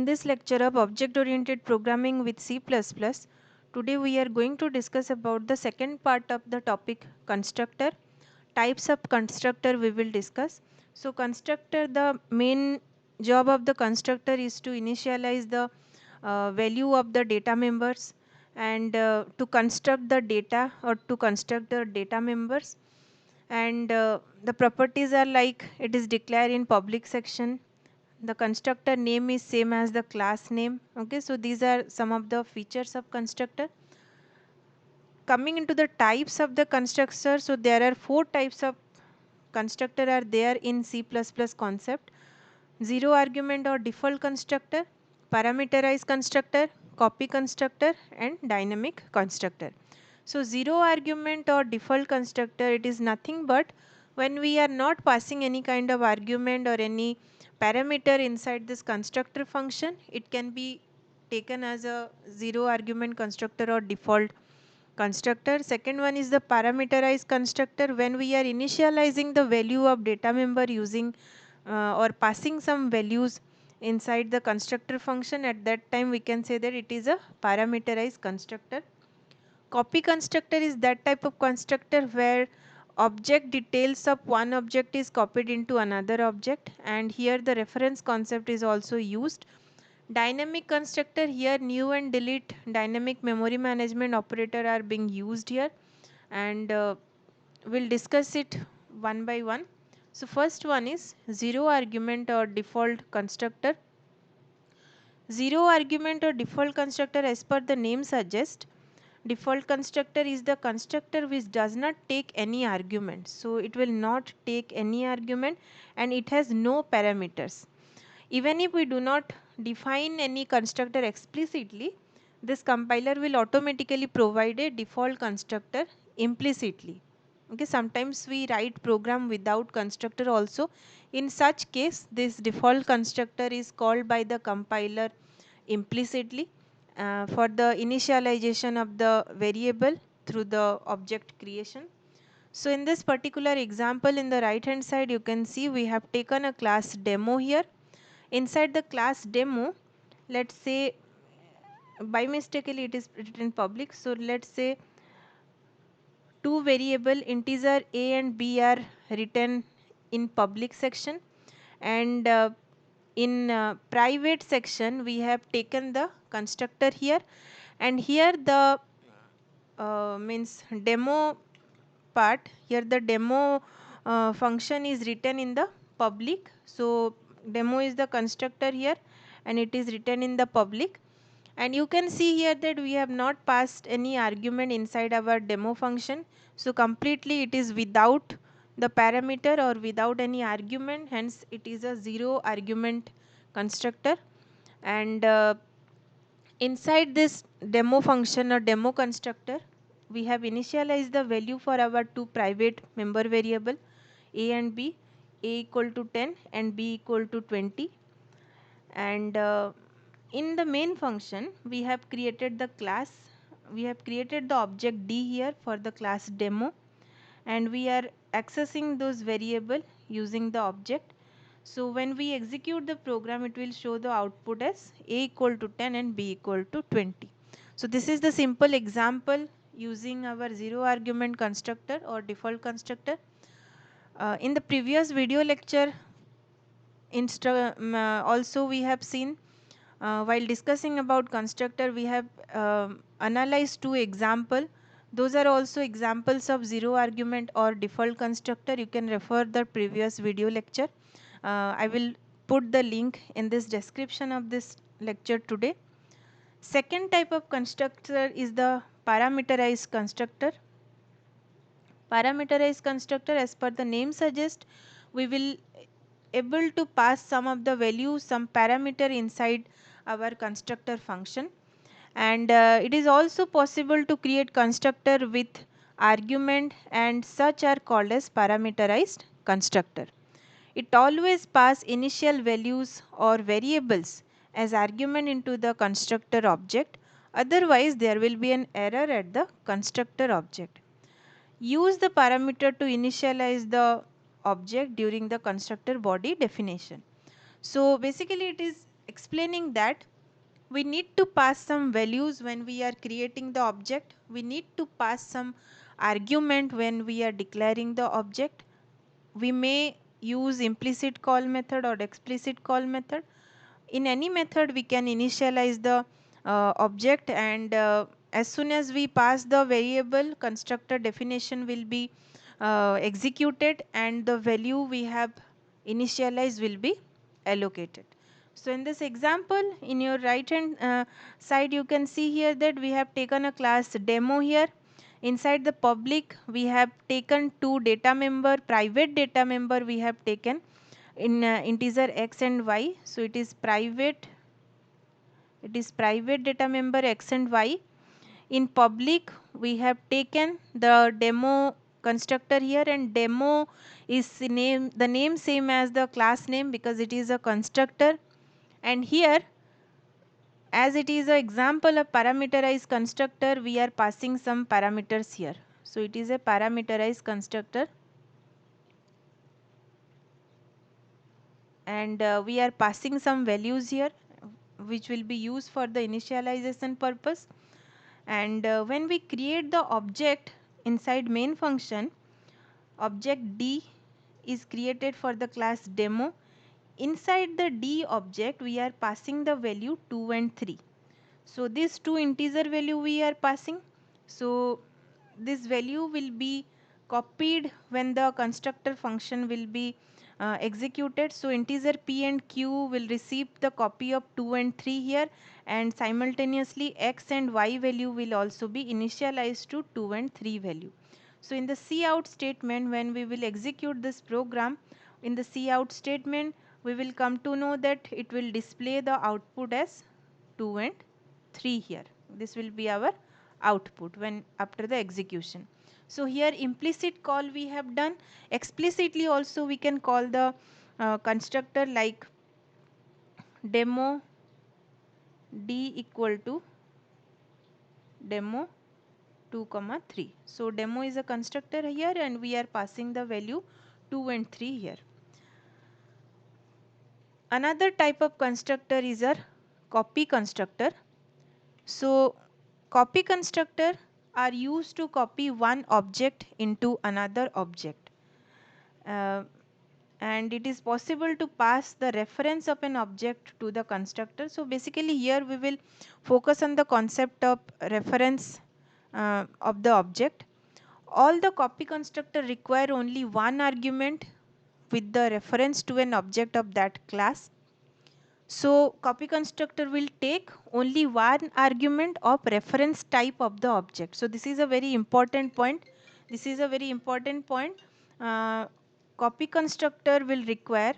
this lecture of object-oriented programming with C++, today we are going to discuss about the second part of the topic constructor. Types of constructor we will discuss. So constructor, the main job of the constructor is to initialize the value of the data members and to construct the data or to construct the data members. And the properties are like it is declared in public section. The constructor name is same as the class name. Okay, so these are some of the features of constructor. Coming into the types of the constructor, so there are 4 types of constructor are there in C++ concept: zero argument or default constructor, parameterized constructor, copy constructor, and dynamic constructor. So zero argument or default constructor, it is nothing but when we are not passing any kind of argument or any parameter inside this constructor function, it can be taken as a zero argument constructor or default constructor. Second one is the parameterized constructor. When we are initializing the value of data member using or passing some values inside the constructor function, at that time we can say that it is a parameterized constructor. Copy constructor is that type of constructor where object details of one object is copied into another object, and here the reference concept is also used. Dynamic constructor, here new and delete dynamic memory management operator are being used here, and we'll discuss it one by one. So first one is zero argument or default constructor. Zero argument or default constructor, as per the name suggests, default constructor is the constructor which does not take any argument. So it will not take any argument and it has no parameters. Even if we do not define any constructor explicitly, this compiler will automatically provide a default constructor implicitly. Okay, sometimes we write program without constructor also. In such case, this default constructor is called by the compiler implicitly for the initialization of the variable through the object creation. So in this particular example, in the right hand side, you can see we have taken a class demo here. Inside the class demo, let's say by mistakenly it is written public. So let's say two variable integer a and b are written in public section, and in private section we have taken the constructor here, and here the means demo part, here the demo function is written in the public. So demo is the constructor here and it is written in the public, and you can see here that we have not passed any argument inside our demo function. So completely it is without the parameter or without any argument, hence it is a zero argument constructor. And inside this demo function or demo constructor, we have initialized the value for our two private member variable a and b, a equal to 10 and b equal to 20. And in the main function, we have created the class, we have created the object d here for the class demo, and we are accessing those variable using the object. So when we execute the program, it will show the output as a equal to 10 and b equal to 20. So this is the simple example using our zero argument constructor or default constructor. In the previous video lecture, also we have seen while discussing about constructor, we have analyzed two examples. Those are also examples of zero argument or default constructor. You can refer the previous video lecture. I will put the link in this description of this lecture today. Second type of constructor is the parameterized constructor. Parameterized constructor, as per the name suggests, we will able to pass some of the values, some parameter inside our constructor function, and it is also possible to create constructor with argument, and such are called as parameterized constructor. It always pass initial values or variables as argument into the constructor object, otherwise there will be an error at the constructor object. Use the parameter to initialize the object during the constructor body definition. So basically it is explaining that we need to pass some values when we are creating the object. We need to pass some argument when we are declaring the object. We may use implicit call method or explicit call method. In any method we can initialize the object, and as soon as we pass the variable, constructor definition will be executed and the value we have initialized will be allocated. So in this example, in your right hand side, you can see here that we have taken a class demo here. Inside the public we have taken two data member, private data member we have taken in integer x and y. So it is private data member x and y. In public we have taken the demo constructor here, and demo is the name same as the class name because it is a constructor. And here, as it is an example of parameterized constructor, we are passing some parameters here. So it is a parameterized constructor, and we are passing some values here which will be used for the initialization purpose. And when we create the object inside main function, object D is created for the class demo. Inside the D object we are passing the value 2 and 3. So this two integer value we are passing. So this value will be copied when the constructor function will be executed. So integer p and q will receive the copy of 2 and 3 here, and simultaneously x and y value will also be initialized to 2 and 3 value. So in the cout statement, when we will execute this program, in the cout statement we will come to know that it will display the output as 2 and 3 here. This will be our output when after the execution. So here implicit call we have done. Explicitly also we can call the constructor like demo d equal to demo 2 comma 3. So demo is a constructor here and we are passing the value 2 and 3 here. Another type of constructor is a copy constructor. So copy constructor are used to copy one object into another object. And it is possible to pass the reference of an object to the constructor. So basically here we will focus on the concept of reference of the object. All the copy constructor require only one argument with the reference to an object of that class. So copy constructor will take only one argument of reference type of the object. So this is a very important point. This is a very important point. Copy constructor will require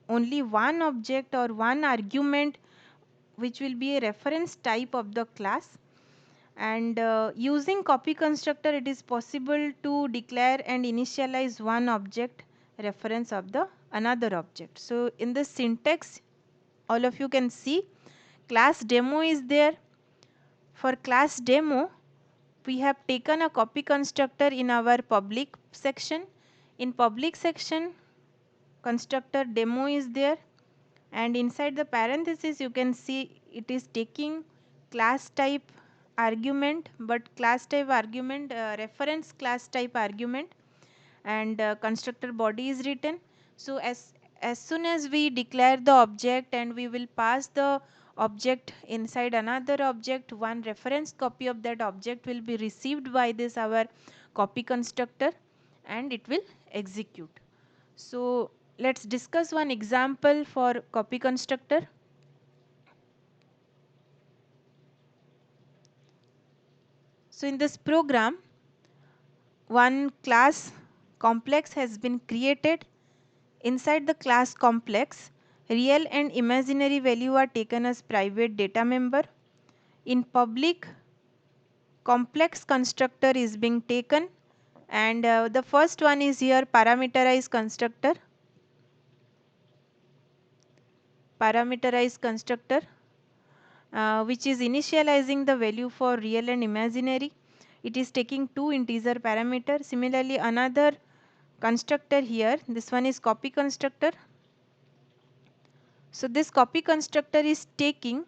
only one object or one argument which will be a reference type of the class. And using copy constructor, it is possible to declare and initialize one object reference of the another object. So in the syntax, all of you can see class demo is there. For class demo, we have taken a copy constructor in our public section. In public section, constructor demo is there, and inside the parenthesis you can see it is taking class type argument, but class type argument reference class type argument, and constructor body is written. So as soon as we declare the object and we will pass the object inside another object, one reference copy of that object will be received by this our copy constructor and it will execute. So let's discuss one example for copy constructor. So in this program, one class complex has been created. Inside the class complex, real and imaginary value are taken as private data member. In public, complex constructor is being taken, and the first one is here parameterized constructor. Parameterized constructor which is initializing the value for real and imaginary. It is taking two integer parameters. Similarly, another constructor here, this one is copy constructor. So this copy constructor is taking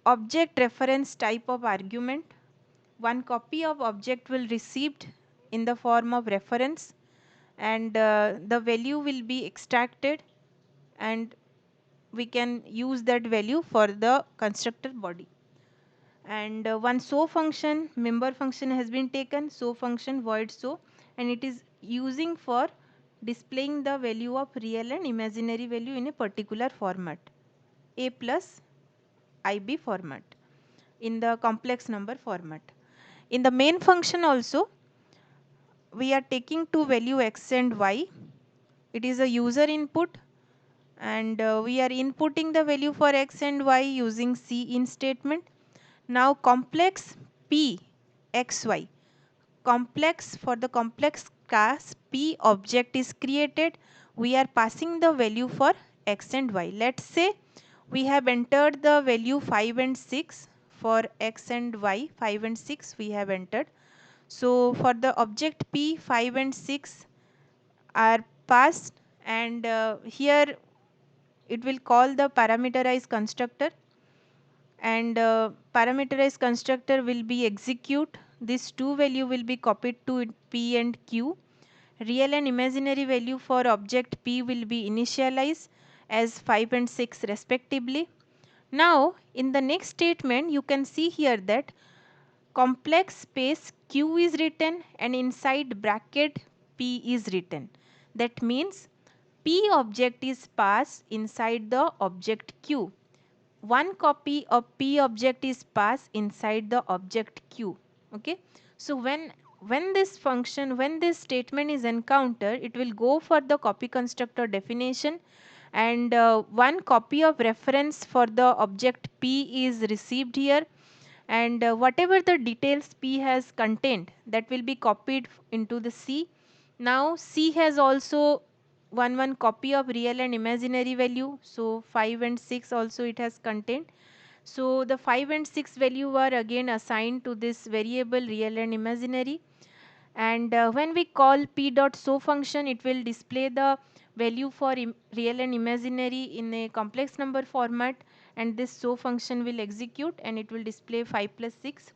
object reference type of argument. One copy of object will received in the form of reference, and the value will be extracted, and we can use that value for the constructor body. And one show function, member function has been taken, show function void show, and it is using for displaying the value of real and imaginary value in a particular format, a plus ib format, in the complex number format. In the main function also, we are taking two value x and y. It is a user input, and we are inputting the value for x and y using cin statement. Now complex p xy, complex, for the complex class p object is created. We are passing the value for x and y. Let's say we have entered the value 5 and 6 for x and y. 5 and 6 we have entered. So for the object p, 5 and 6 are passed, and here it will call the parameterized constructor, and parameterized constructor will be execute. This two value will be copied to p and q. Real and imaginary value for object p will be initialized as 5 and 6 respectively. Now in the next statement you can see here that complex space q is written and inside bracket p is written. That means p object is passed inside the object q. One copy of p object is passed inside the object q. Okay, so when this function, when this statement is encountered, it will go for the copy constructor definition, and one copy of reference for the object p is received here, and whatever the details p has contained, that will be copied into the c. Now c has also one copy of real and imaginary value, so 5 and 6 also it has contained. So the 5 and 6 value are again assigned to this variable real and imaginary, and when we call p dot show function, it will display the value for real and imaginary in a complex number format, and this show function will execute and it will display 5 plus 6.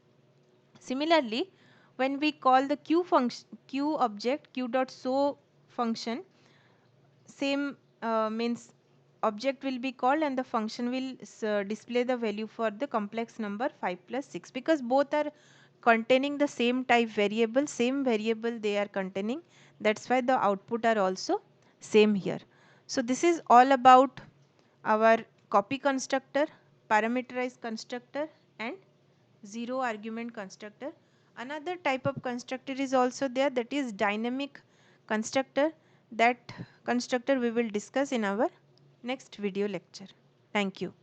Similarly, when we call the q function, q object, q dot show function, same means object will be called and the function will display the value for the complex number 5 plus 6, because both are containing the same type variable, same variable they are containing. That's why the output are also same here. So this is all about our copy constructor, parameterized constructor, and zero argument constructor. Another type of constructor is also there, that is dynamic constructor. That constructor we will discuss in our next video lecture. Thank you.